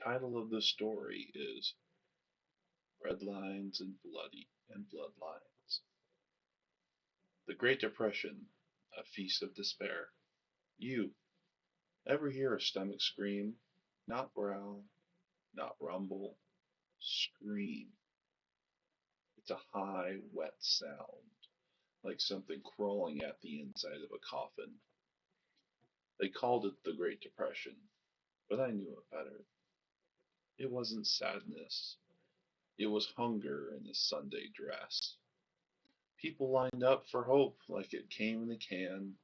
title of this story is Red Lines and Bloody and Bloodlines. The Great Depression, a feast of despair. You ever hear a stomach scream? Not growl, not rumble, scream. It's a high, wet sound, like something crawling at the inside of a coffin. They called it the Great Depression, but I knew it better. It wasn't sadness, it was hunger in a Sunday dress. People lined up for hope like it came in a can.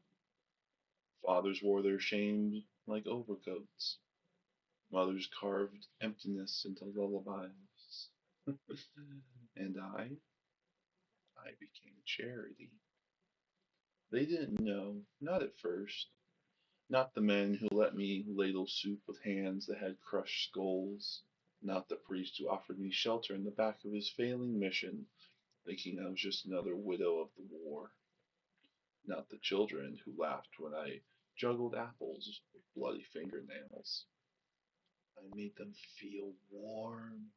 Fathers wore their shame like overcoats. Mothers carved emptiness into lullabies. And I became charity. They didn't know, not at first. Not the men who let me ladle soup with hands that had crushed skulls. Not the priest who offered me shelter in the back of his failing mission, thinking I was just another widow of the war. Not the children who laughed when I juggled apples with bloody fingernails. I made them feel warm.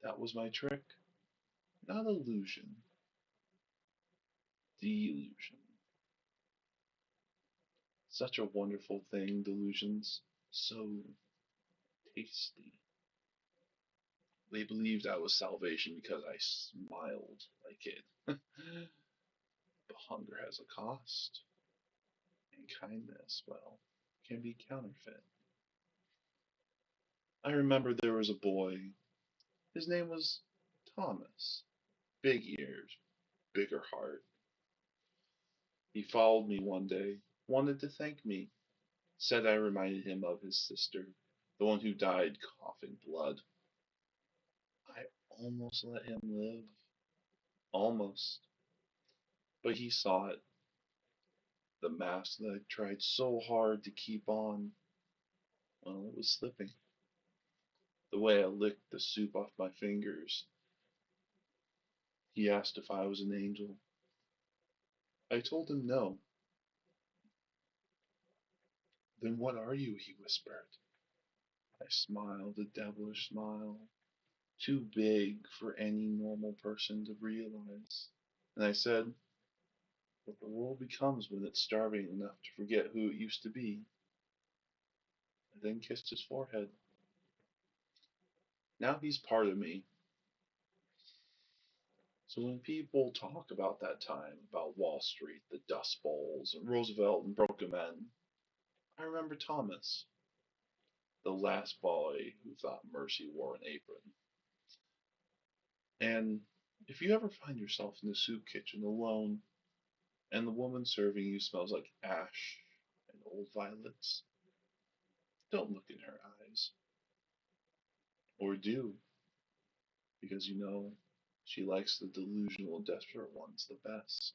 That was my trick. Not illusion, delusion. Such a wonderful thing, delusions. So tasty. They believed I was salvation because I smiled like it. But hunger has a cost, and kindness, well, can be counterfeit. I remember there was a boy. His name was Thomas. Big ears, bigger heart. He followed me one day, wanted to thank me, said I reminded him of his sister, the one who died coughing blood. I almost let him live. Almost. But he saw it. The mask that I tried so hard to keep on, well, it was slipping. The way I licked the soup off my fingers. He asked if I was an angel. I told him no. Then what are you? He whispered. I smiled a devilish smile, too big for any normal person to realize. And I said, what the world becomes when it's starving enough to forget who it used to be. I then kissed his forehead. Now he's part of me. So when people talk about that time, about Wall Street, the Dust Bowls, and Roosevelt and broken men, I remember Thomas, the last boy who thought mercy wore an apron. And if you ever find yourself in the soup kitchen alone, and the woman serving you smells like ash and old violets, don't look in her eyes. Or do, because you know she likes the delusional, desperate ones the best.